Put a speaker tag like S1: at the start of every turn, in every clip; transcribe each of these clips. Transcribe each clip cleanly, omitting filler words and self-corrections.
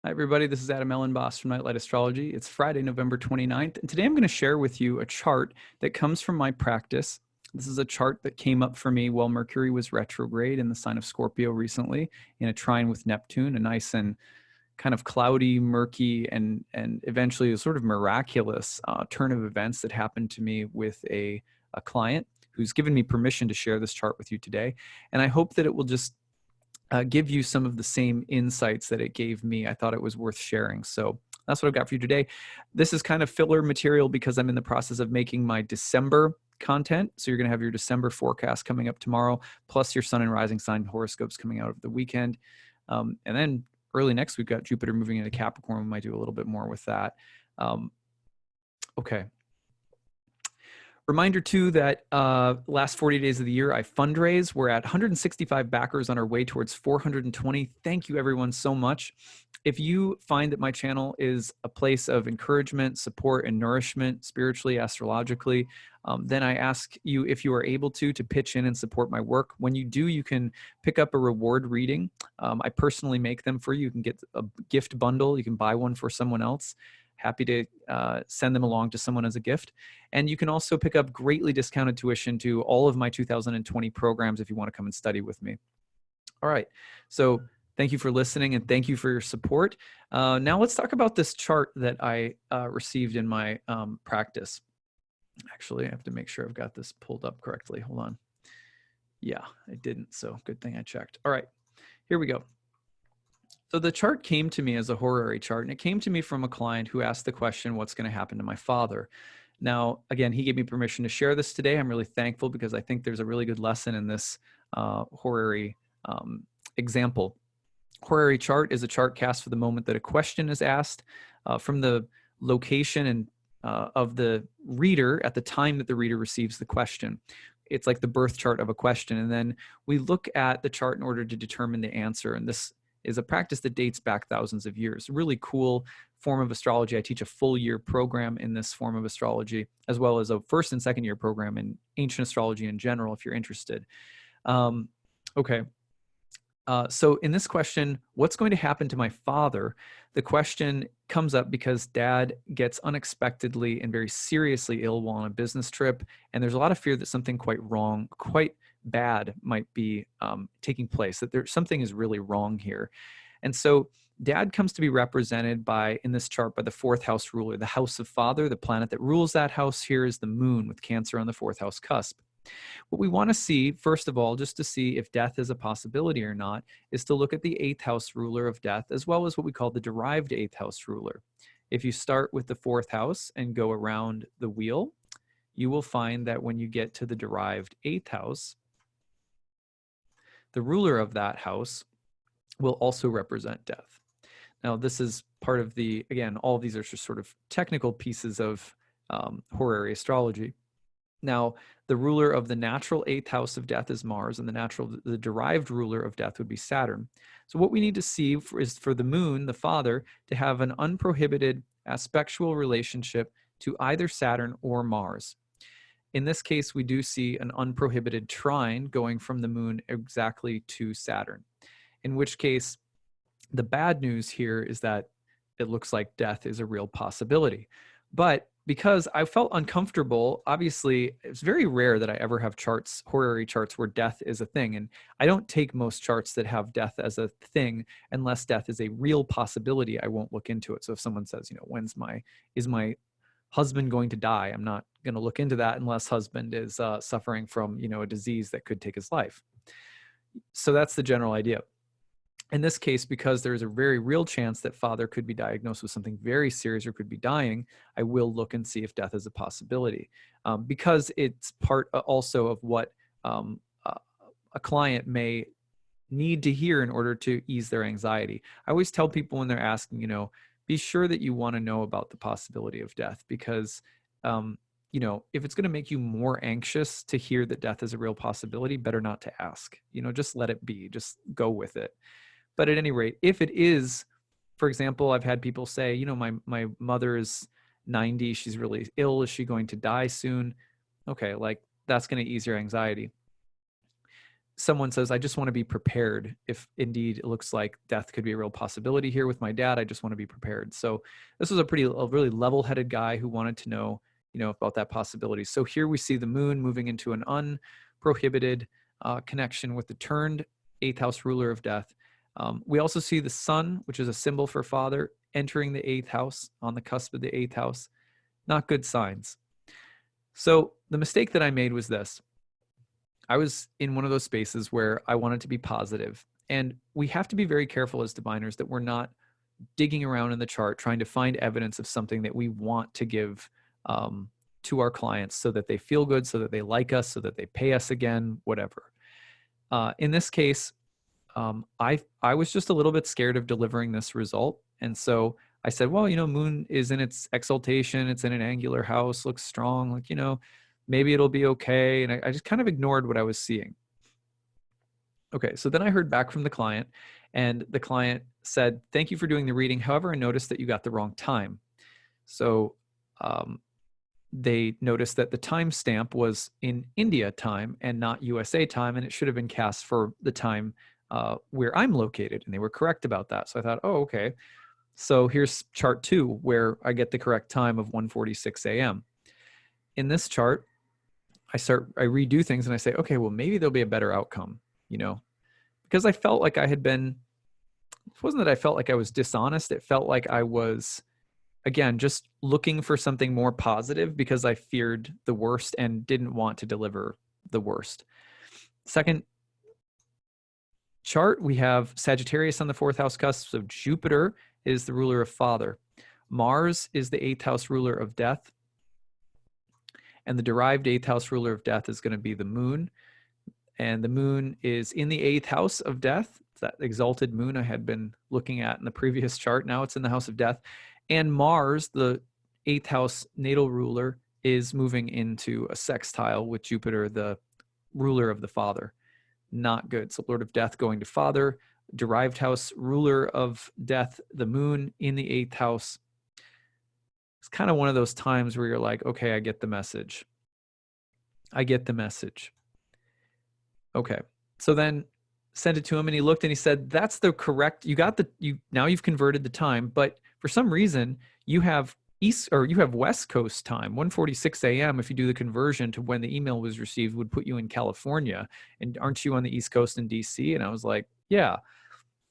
S1: Hi, everybody. This is Elenbaas from Nightlight Astrology. It's Friday, November 29th, and today I'm going to share with you a chart that comes from my practice. This is a chart that came up for me while Mercury was retrograde in the sign of Scorpio recently in a trine with Neptune, a nice and kind of cloudy, murky, and eventually a sort of miraculous turn of events that happened to me with a client who's given me permission to share this chart with you today. And I hope that it will just give you some of the same insights that it gave me. I thought it was worth sharing. So that's what I've got for you today. This is kind of filler material because I'm in the process of making my December content. So you're going to have your December forecast coming up tomorrow, plus your sun and rising sign horoscopes coming out over the weekend. And then early next week, we've got Jupiter moving into Capricorn. We might do a little bit more with that. Okay. Reminder too that last 40 days of the year, I fundraise. We're at 165 backers on our way towards 420. Thank you everyone so much. If you find that my channel is a place of encouragement, support, and nourishment spiritually, astrologically, then I ask you, if you are able to pitch in and support my work. When you do, you can pick up a reward reading. I personally make them for you. You can get a gift bundle. You can buy one for someone else. Happy to send them along to someone as a gift. And you can also pick up greatly discounted tuition to all of my 2020 programs if you want to come and study with me. All right. So thank you for listening and thank you for your support. Now let's talk about this chart that I received in my practice. Actually, I have to make sure I've got this pulled up correctly. Hold on. Yeah, I didn't. So good thing I checked. All right, here we go. So the chart came to me as a horary chart, and it came to me from a client who asked the question, what's going to happen to my father? Now, again, he gave me permission to share this today. I'm really thankful because I think there's a really good lesson in this horary example. Horary chart is a chart cast for the moment that a question is asked from the location and of the reader at the time that the reader receives the question. It's like the birth chart of a question. And then we look at the chart in order to determine the answer. And this is a practice that dates back thousands of years. Really cool form of astrology. I teach a full year program in this form of astrology, as well as a first and second year program in ancient astrology in general, if you're interested. Okay. So in this question, what's going to happen to my father? The question comes up because dad gets unexpectedly and very seriously ill while on a business trip. And there's a lot of fear that something quite bad might be taking place, that something is really wrong here. And so dad comes to be represented by, in this chart, by the fourth house ruler, the house of father. The planet that rules that house here is the moon, with Cancer on the fourth house cusp. What we want to see, first of all, just to see if death is a possibility or not, is to look at the eighth house ruler of death, as well as what we call the derived eighth house ruler. If you start with the fourth house and go around the wheel, you will find that when you get to the derived eighth house, the ruler of that house will also represent death. Now, this is part of the, again, all of these are just sort of technical pieces of horary astrology. Now, the ruler of the natural eighth house of death is Mars, and the derived ruler of death would be Saturn. So what we need to see is for the moon, the father, to have an unprohibited aspectual relationship to either Saturn or Mars. In this case, we do see an unprohibited trine going from the moon exactly to Saturn, in which case the bad news here is that it looks like death is a real possibility. But because I felt uncomfortable, obviously, it's very rare that I ever have charts, horary charts, where death is a thing. And I don't take most charts that have death as a thing unless death is a real possibility. I won't look into it. So if someone says, you know, is my husband going to die? I'm not going to look into that unless husband is suffering from, you know, a disease that could take his life. So that's the general idea. In this case, because there is a very real chance that father could be diagnosed with something very serious or could be dying, I will look and see if death is a possibility, because it's part also of what a client may need to hear in order to ease their anxiety. I always tell people when they're asking, you know, be sure that you want to know about the possibility of death, because you know, if it's going to make you more anxious to hear that death is a real possibility, better not to ask. You know, just let it be, just go with it. But at any rate, if it is, for example, I've had people say, you know, my mother is 90, she's really ill. Is she going to die soon? Okay, like that's going to ease your anxiety. someone says, I just want to be prepared if indeed it looks like death could be a real possibility here with my dad. I just want to be prepared. So this was a really level-headed guy who wanted to know, about that possibility. So here we see the moon moving into an unprohibited connection with the turned 8th house ruler of death. We also see the sun, which is a symbol for father, entering the 8th house on the cusp of the 8th house. Not good signs. So the mistake that I made was this. I was in one of those spaces where I wanted to be positive. And we have to be very careful as diviners that we're not digging around in the chart trying to find evidence of something that we want to give to our clients so that they feel good, so that they like us, so that they pay us again, whatever. In this case, I was just a little bit scared of delivering this result. And so I said, well, moon is in its exaltation. It's in an angular house, looks strong. Like, maybe it'll be okay. And I just kind of ignored what I was seeing. Okay, so then I heard back from the client, and the client said, thank you for doing the reading. However, I noticed that you got the wrong time. So they noticed that the timestamp was in India time and not USA time, and it should have been cast for the time where I'm located, and they were correct about that. So I thought, oh, okay. So here's chart 2, where I get the correct time of 1:46 a.m. In this chart, I redo things and I say, okay, well, maybe there'll be a better outcome, because I felt like I had been, it wasn't that I felt like I was dishonest. It felt like I was, again, just looking for something more positive because I feared the worst and didn't want to deliver the worst. Second chart, we have Sagittarius on the 4th house cusp. So Jupiter is the ruler of father. Mars is the 8th house ruler of death. And the derived 8th house ruler of death is going to be the moon. And the moon is in the 8th house of death. It's that exalted moon I had been looking at in the previous chart. Now it's in the house of death. And Mars, the 8th house natal ruler, is moving into a sextile with Jupiter, the ruler of the father. Not good. So Lord of Death going to father, derived house ruler of death, the moon in the 8th house. It's kind of one of those times where you're like, okay, I get the message. I get the message. Okay. So then sent it to him and he looked and he said, that's the correct, now you've converted the time, but for some reason you have West Coast time, 1:46 a.m. If you do the conversion to when the email was received would put you in California. And aren't you on the East Coast in DC? And I was like, yeah.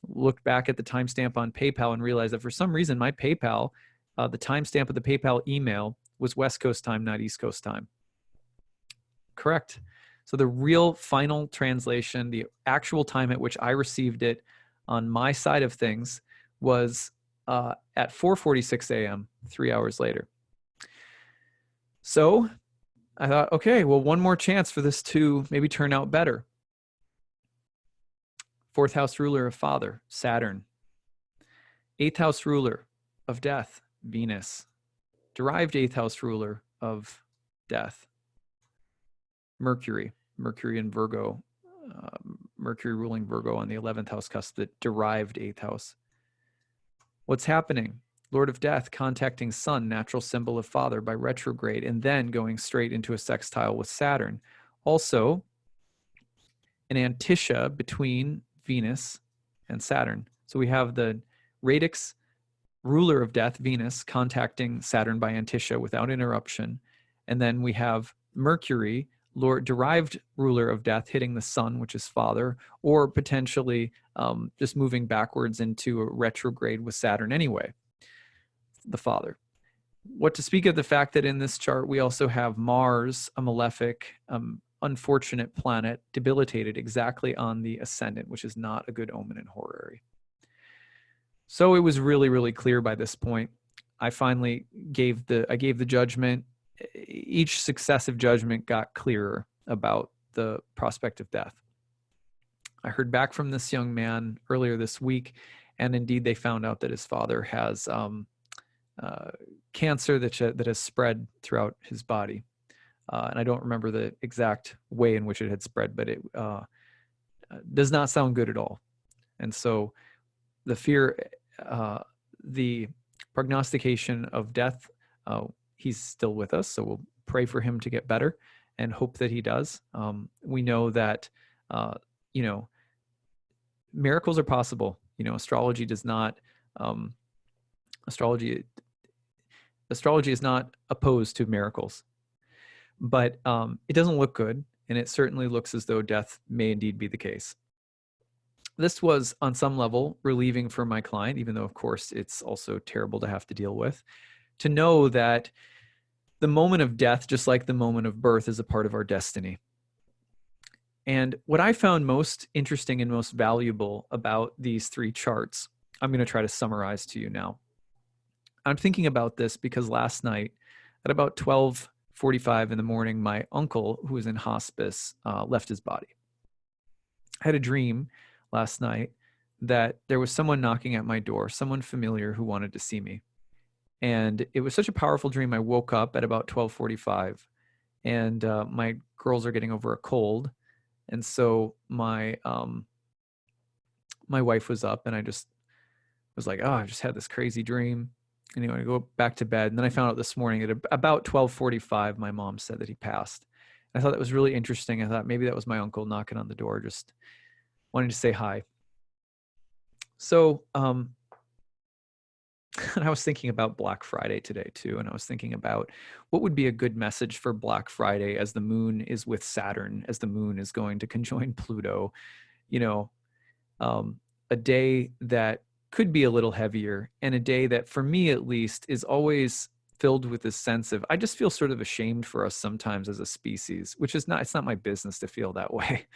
S1: Looked back at the timestamp on PayPal and realized that for some reason my PayPal, the timestamp of the PayPal email was West Coast time, not East Coast time. Correct. So the real final translation, the actual time at which I received it on my side of things was at 4:46 a.m., 3 hours later. So I thought, okay, well, one more chance for this to maybe turn out better. 4th house ruler of father, Saturn. 8th house ruler of death, Venus. Derived 8th house ruler of death, Mercury in Virgo, Mercury ruling Virgo on the 11th house cusp, the derived 8th house. What's happening? Lord of Death contacting Sun, natural symbol of father, by retrograde, and then going straight into a sextile with Saturn. Also, an antitia between Venus and Saturn. So we have the radix ruler of death, Venus, contacting Saturn by antitia without interruption. And then we have Mercury, derived ruler of death, hitting the sun, which is father, or potentially just moving backwards into a retrograde with Saturn anyway, the father. What to speak of the fact that in this chart, we also have Mars, a malefic, unfortunate planet, debilitated exactly on the ascendant, which is not a good omen in horary. So it was really, really clear by this point. I finally gave the judgment. Each successive judgment got clearer about the prospect of death. I heard back from this young man earlier this week, and indeed they found out that his father has cancer that has spread throughout his body. And I don't remember the exact way in which it had spread, but it does not sound good at all. And so the fear, the prognostication of death, he's still with us, so we'll pray for him to get better and hope that he does. We know that you know, miracles are possible. You know, astrology does not, um, astrology is not opposed to miracles, but it doesn't look good, and it certainly looks as though death may indeed be the case. This was on some level relieving for my client, even though of course it's also terrible to have to deal with, to know that the moment of death, just like the moment of birth, is a part of our destiny. And what I found most interesting and most valuable about these three charts, I'm going to try to summarize to you now. I'm thinking about this because last night at about 12:45 in the morning, my uncle, who was in hospice, left his body. I had a dream last night that there was someone knocking at my door, someone familiar who wanted to see me. And it was such a powerful dream. I woke up at about 12:45, and my girls are getting over a cold. And so my wife was up, and I just was like, oh, I just had this crazy dream. Anyway, I go back to bed. And then I found out this morning at about 12:45, my mom said that he passed. I thought that was really interesting. I thought maybe that was my uncle knocking on the door, just wanting to say hi. So, and I was thinking about Black Friday today too. And I was thinking about what would be a good message for Black Friday as the moon is with Saturn, as the moon is going to conjoin Pluto, you know, a day that could be a little heavier, and a day that for me at least is always filled with this sense of, I just feel sort of ashamed for us sometimes as a species, which is not, it's not my business to feel that way,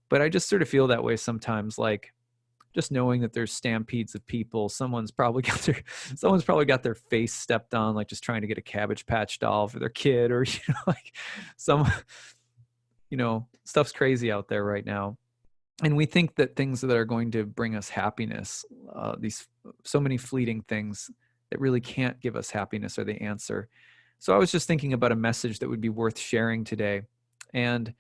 S1: but I just sort of feel that way sometimes, like just knowing that there's stampedes of people. Someone's probably got their face stepped on, like just trying to get a Cabbage Patch doll for their kid, or, like some, stuff's crazy out there right now. And we think that things that are going to bring us happiness, these so many fleeting things that really can't give us happiness, are the answer. So I was just thinking about a message that would be worth sharing today. And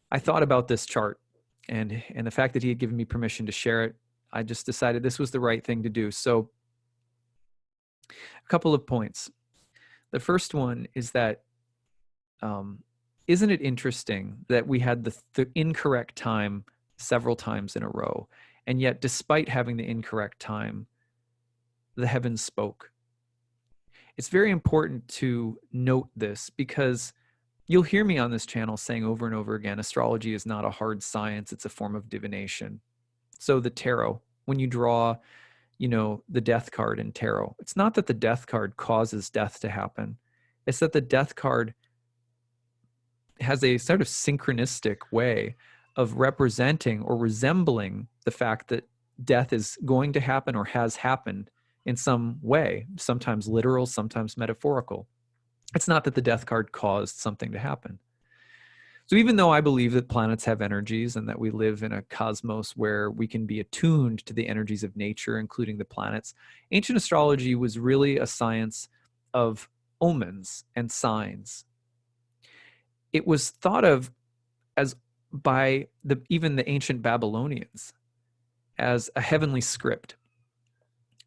S1: I thought about this chart, and the fact that he had given me permission to share it. I just decided this was the right thing to do. So a couple of points. The first one is that, isn't it interesting that we had the incorrect time several times in a row, and yet despite having the incorrect time, the heavens spoke? It's very important to note this, because you'll hear me on this channel saying over and over again, astrology is not a hard science, it's a form of divination. So the tarot, when you draw, the death card in tarot, it's not that the death card causes death to happen. It's that the death card has a sort of synchronistic way of representing or resembling the fact that death is going to happen or has happened in some way, sometimes literal, sometimes metaphorical. It's not that the death card caused something to happen. So even though I believe that planets have energies and that we live in a cosmos where we can be attuned to the energies of nature, including the planets, ancient astrology was really a science of omens and signs. It was thought of as by even the ancient Babylonians as a heavenly script,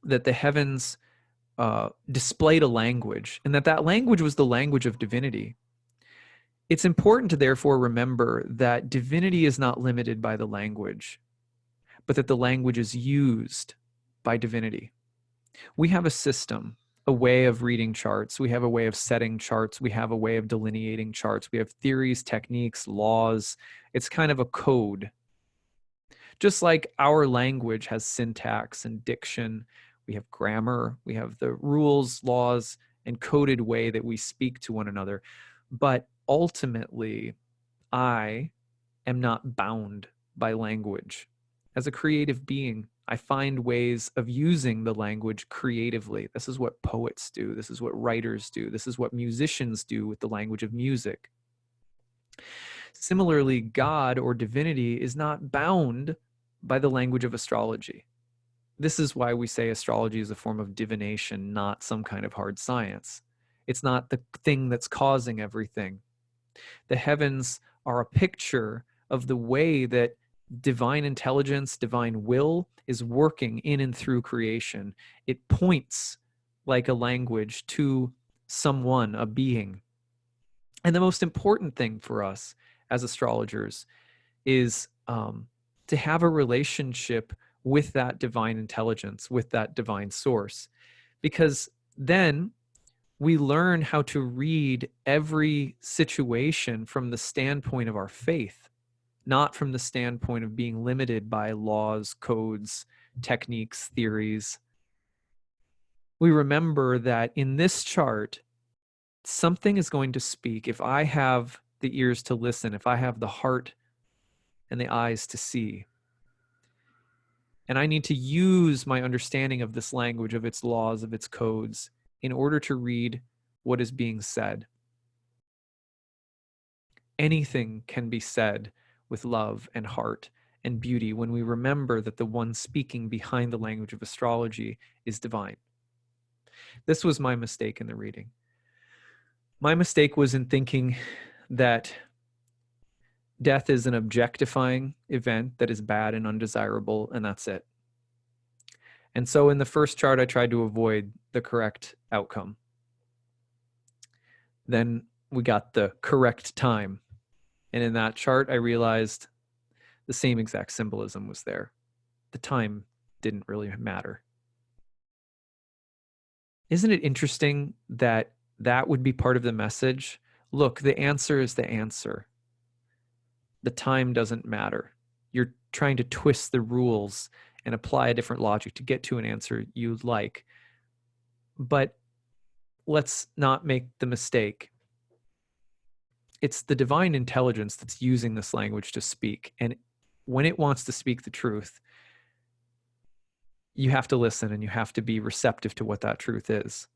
S1: that the heavens displayed a language, and that language was the language of divinity. It's important to therefore remember that divinity is not limited by the language, but that the language is used by divinity. We have a system, a way of reading charts. We have a way of setting charts. We have a way of delineating charts. We have theories, techniques, laws. It's kind of a code. Just like our language has syntax and diction, we have grammar, we have the rules, laws, and coded way that we speak to one another. But ultimately, I am not bound by language. As a creative being, I find ways of using the language creatively. This is what poets do. This is what writers do. This is what musicians do with the language of music. Similarly, God or divinity is not bound by the language of astrology. This is why we say astrology is a form of divination, not some kind of hard science. It's not the thing that's causing everything. The heavens are a picture of the way that divine intelligence, divine will is working in and through creation. It points like a language to someone, a being. And the most important thing for us as astrologers is to have a relationship with that divine intelligence, with that divine source, because then we learn how to read every situation from the standpoint of our faith, not from the standpoint of being limited by laws, codes, techniques, theories. We remember that in this chart, something is going to speak. If I have the ears to listen, if I have the heart and the eyes to see, and I need to use my understanding of this language, of its laws, of its codes, in order to read what is being said. Anything can be said with love and heart and beauty when we remember that the one speaking behind the language of astrology is divine. This was my mistake in the reading. My mistake was in thinking that death is an objectifying event that is bad and undesirable, and that's it. And so in the first chart, I tried to avoid the correct outcome. Then we got the correct time. And in that chart, I realized the same exact symbolism was there. The time didn't really matter. Isn't it interesting that that would be part of the message? Look, the answer is the answer. The time doesn't matter. You're trying to twist the rules and apply a different logic to get to an answer you like. But let's not make the mistake. It's the divine intelligence that's using this language to speak. And when it wants to speak the truth, you have to listen and you have to be receptive to what that truth is.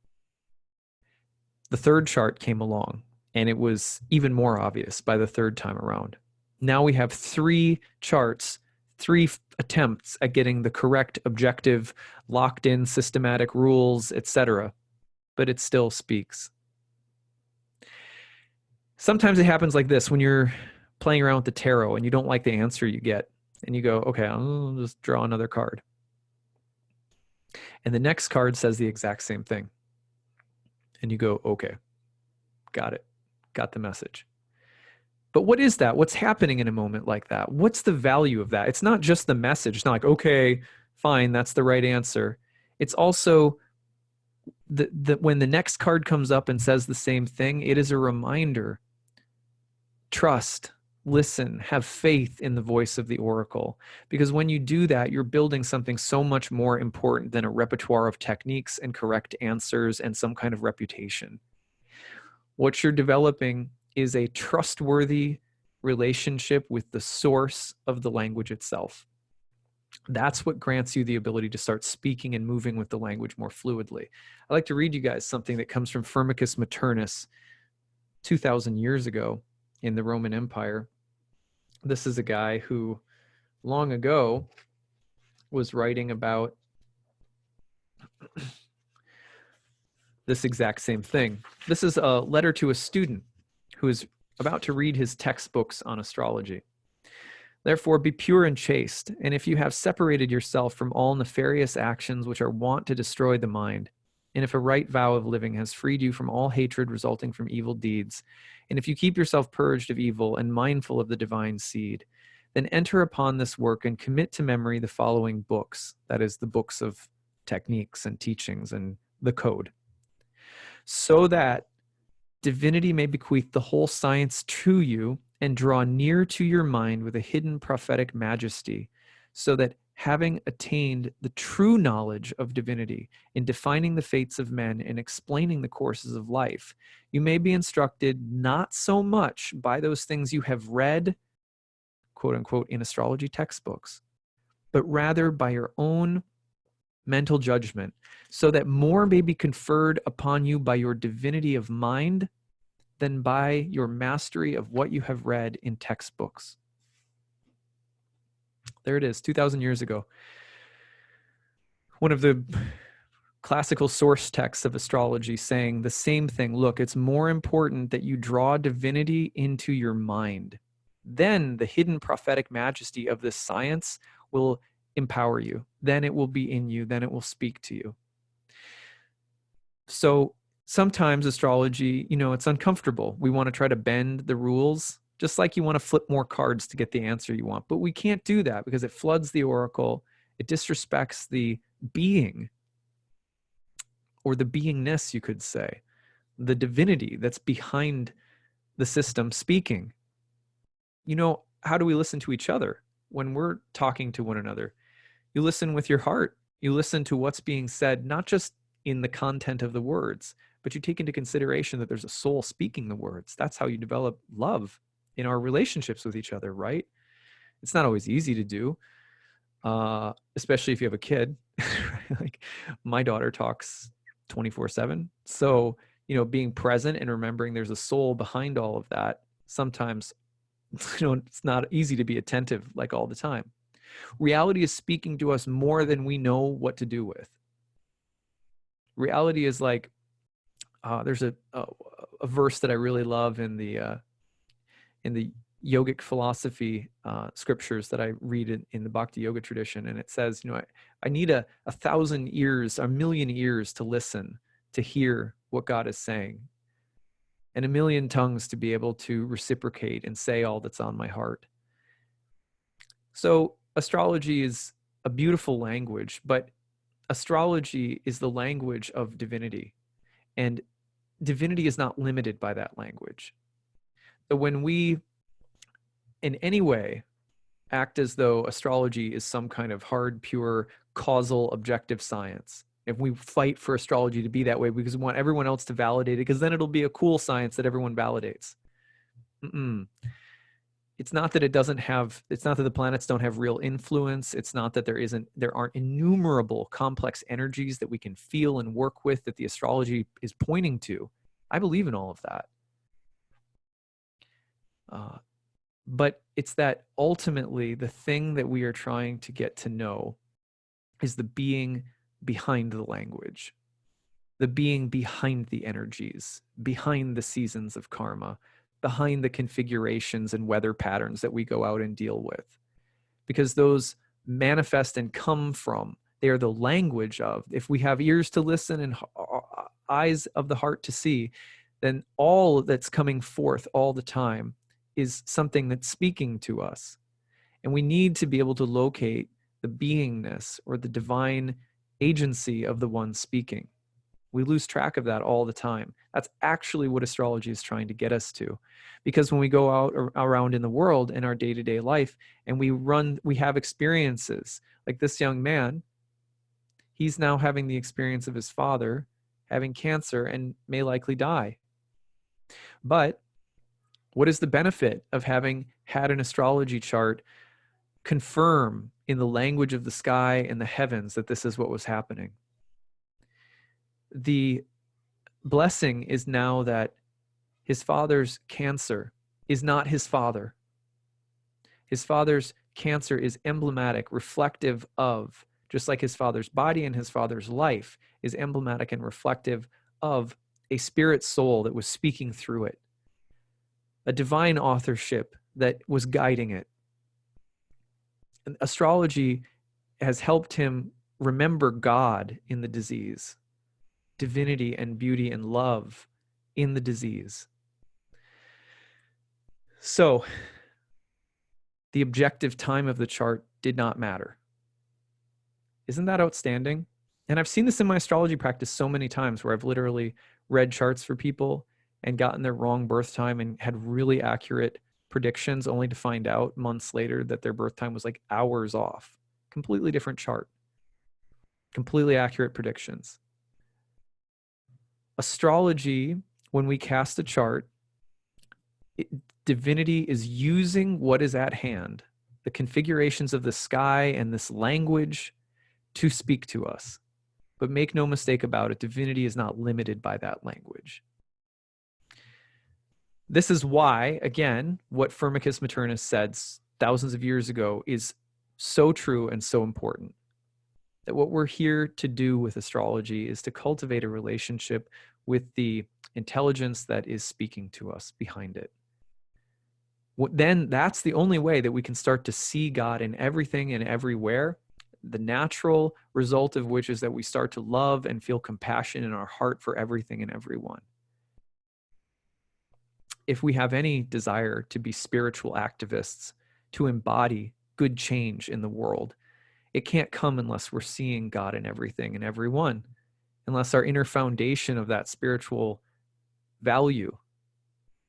S1: The third chart came along, and it was even more obvious by the third time around. Now we have 3 charts, 3 attempts at getting the correct objective, locked in systematic rules, etc. But it still speaks. Sometimes it happens like this when you're playing around with the tarot and you don't like the answer you get, and you go, okay, I'll just draw another card. And the next card says the exact same thing. And you go, okay, got it, got the message. But what is that? What's happening in a moment like that? What's the value of that? It's not just the message. It's not like, okay, fine, that's the right answer. It's also when the next card comes up and says the same thing, it is a reminder. Trust, listen, have faith in the voice of the oracle. Because when you do that, you're building something so much more important than a repertoire of techniques and correct answers and some kind of reputation. What you're developing is a trustworthy relationship with the source of the language itself. That's what grants you the ability to start speaking and moving with the language more fluidly. I'd like to read you guys something that comes from Firmicus Maternus 2,000 years ago in the Roman Empire. This is a guy who long ago was writing about this exact same thing. This is a letter to a student who is about to read his textbooks on astrology. Therefore, be pure and chaste, and if you have separated yourself from all nefarious actions which are wont to destroy the mind, and if a right vow of living has freed you from all hatred resulting from evil deeds, and if you keep yourself purged of evil and mindful of the divine seed, then enter upon this work and commit to memory the following books, that is, the books of techniques and teachings and the code, so that divinity may bequeath the whole science to you and draw near to your mind with a hidden prophetic majesty, so that having attained the true knowledge of divinity in defining the fates of men and explaining the courses of life, you may be instructed not so much by those things you have read, quote unquote, in astrology textbooks, but rather by your own mental judgment, so that more may be conferred upon you by your divinity of mind than by your mastery of what you have read in textbooks. There it is, 2,000 years ago. One of the classical source texts of astrology saying the same thing. Look, it's more important that you draw divinity into your mind. Then the hidden prophetic majesty of this science will empower you. Then it will be in you. Then it will speak to you. So sometimes astrology, it's uncomfortable. We want to try to bend the rules just like you want to flip more cards to get the answer you want. But we can't do that because it floods the oracle. It disrespects the being, or the beingness, you could say, the divinity that's behind the system speaking. You know, how do we listen to each other when we're talking to one another? You listen with your heart. You listen to what's being said, not just in the content of the words, but you take into consideration that there's a soul speaking the words. That's how you develop love in our relationships with each other, right? It's not always easy to do, especially if you have a kid. Like my daughter talks 24/7. So, you know, being present and remembering there's a soul behind all of that, sometimes, you know, it's not easy to be attentive like all the time. Reality is speaking to us more than we know what to do with. Reality is like, there's a verse that I really love in the yogic philosophy scriptures that I read in the Bhakti yoga tradition. And it says, you know, I need a 1,000 ears, a million ears to listen, to hear what God is saying, and a million tongues to be able to reciprocate and say all that's on my heart. So astrology is a beautiful language, but astrology is the language of divinity, and divinity is not limited by that language. So when we in any way act as though astrology is some kind of hard, pure, causal, objective science, if we fight for astrology to be that way because we want everyone else to validate it, because then it'll be a cool science that everyone validates. It's not that it's not that the planets don't have real influence. It's not that there aren't innumerable complex energies that we can feel and work with that the astrology is pointing to. I believe in all of that. But it's that ultimately the thing that we are trying to get to know is the being behind the language, the being behind the energies, behind the seasons of karma, behind the configurations and weather patterns that we go out and deal with. Because those manifest and come from, they are the language of, if we have ears to listen and eyes of the heart to see, then all that's coming forth all the time is something that's speaking to us. And we need to be able to locate the beingness or the divine agency of the one speaking. We lose track of that all the time. That's actually what astrology is trying to get us to. Because when we go out around in the world in our day-to-day life and we have experiences like this young man, he's now having the experience of his father having cancer and may likely die. But what is the benefit of having had an astrology chart confirm in the language of the sky and the heavens that this is what was happening? The blessing is now that his father's cancer is not his father. His father's cancer is emblematic, reflective of, just like his father's body and his father's life is emblematic and reflective of a spirit soul that was speaking through it, a divine authorship that was guiding it. And astrology has helped him remember God in the disease, divinity and beauty and love in the disease. So the objective time of the chart did not matter. Isn't that outstanding? And I've seen this in my astrology practice so many times where I've literally read charts for people and gotten their wrong birth time and had really accurate predictions, only to find out months later that their birth time was like hours off. Completely different chart. Completely accurate predictions. Astrology, when we cast a chart, divinity is using what is at hand, the configurations of the sky and this language, to speak to us. But make no mistake about it, divinity is not limited by that language. This is why, again, what Firmicus Maternus said thousands of years ago is so true and so important. That what we're here to do with astrology is to cultivate a relationship with the intelligence that is speaking to us behind it. Then that's the only way that we can start to see God in everything and everywhere. The natural result of which is that we start to love and feel compassion in our heart for everything and everyone. if we have any desire to be spiritual activists, to embody good change in the world, it can't come unless we're seeing God in everything and everyone, unless our inner foundation of that spiritual value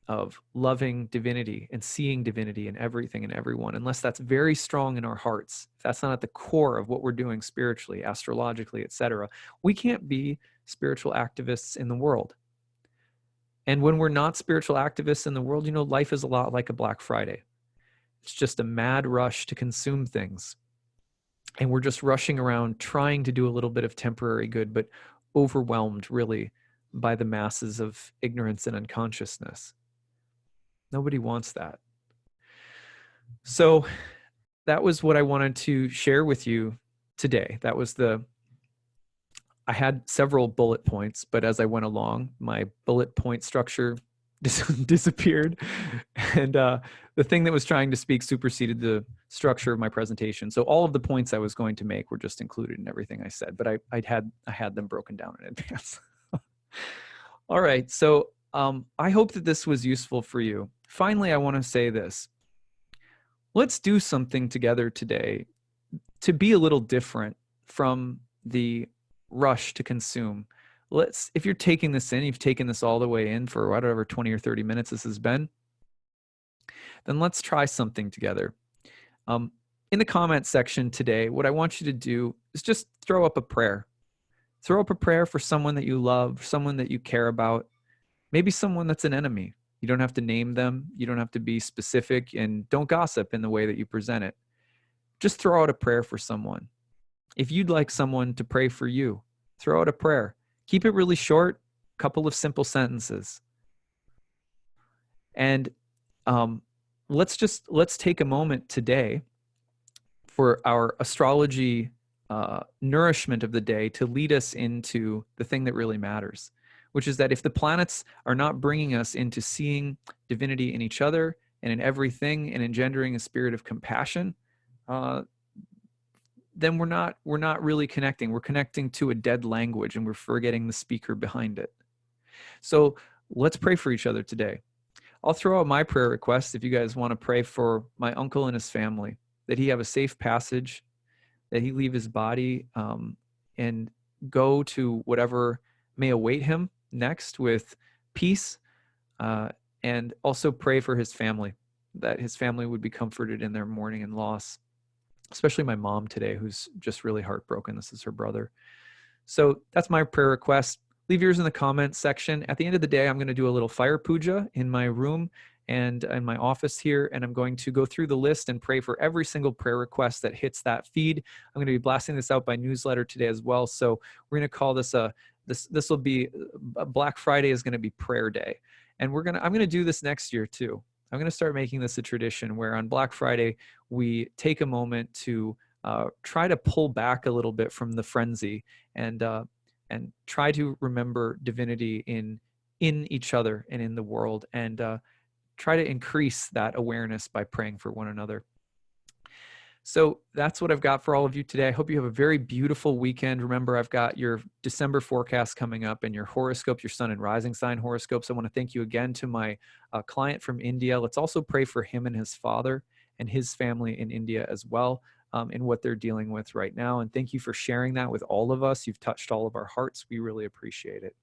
S1: of loving divinity and seeing divinity in everything and everyone, unless that's very strong in our hearts, if that's not at the core of what we're doing spiritually, astrologically, etc., we can't be spiritual activists in the world. And when we're not spiritual activists in the world, life is a lot like a Black Friday. It's just a mad rush to consume things. And we're just rushing around trying to do a little bit of temporary good, but overwhelmed really by the masses of ignorance and unconsciousness. Nobody wants that. So that was what I wanted to share with you today. I had several bullet points, but as I went along, my bullet point structure disappeared. And the thing that was trying to speak superseded the structure of my presentation. So all of the points I was going to make were just included in everything I said, but I had them broken down in advance. All right. So I hope that this was useful for you. Finally, I want to say this. Let's do something together today to be a little different from the rush to consume. If you're taking this in, you've taken this all the way in for whatever 20 or 30 minutes this has been, then let's try something together. In the comment section today, what I want you to do is just throw up a prayer. Throw up a prayer for someone that you love, someone that you care about, maybe someone that's an enemy. You don't have to name them. You don't have to be specific, and don't gossip in the way that you present it. Just throw out a prayer for someone. If you'd like someone to pray for you, throw out a prayer. Keep it really short, a couple of simple sentences. And let's take a moment today for our astrology nourishment of the day to lead us into the thing that really matters, which is that if the planets are not bringing us into seeing divinity in each other and in everything and engendering a spirit of compassion, then we're not really connecting. We're connecting to a dead language, and we're forgetting the speaker behind it. So let's pray for each other today. I'll throw out my prayer request if you guys want to pray for my uncle and his family, that he have a safe passage, that he leave his body and go to whatever may await him next with peace, and also pray for his family, that his family would be comforted in their mourning and loss, especially my mom today, who's just really heartbroken. This is her brother. So that's my prayer request. Leave yours in the comments section. At the end of the day, I'm going to do a little fire puja in my room and in my office here, and I'm going to go through the list and pray for every single prayer request that hits that feed. I'm going to be blasting this out by newsletter today as well. So we're going to call this this will be Black Friday is going to be prayer day, and I'm going to do this next year too. I'm going to start making this a tradition where on Black Friday we take a moment to try to pull back a little bit from the frenzy and try to remember divinity in each other and in the world, and try to increase that awareness by praying for one another. So that's what I've got for all of you today. I hope you have a very beautiful weekend. Remember, I've got your December forecast coming up and your horoscope, your sun and rising sign horoscopes. I want to thank you again to my client from India. Let's also pray for him and his father and his family in India as well, in what they're dealing with right now. And thank you for sharing that with all of us. You've touched all of our hearts. We really appreciate it.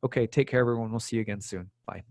S1: Okay, take care, everyone. We'll see you again soon. Bye.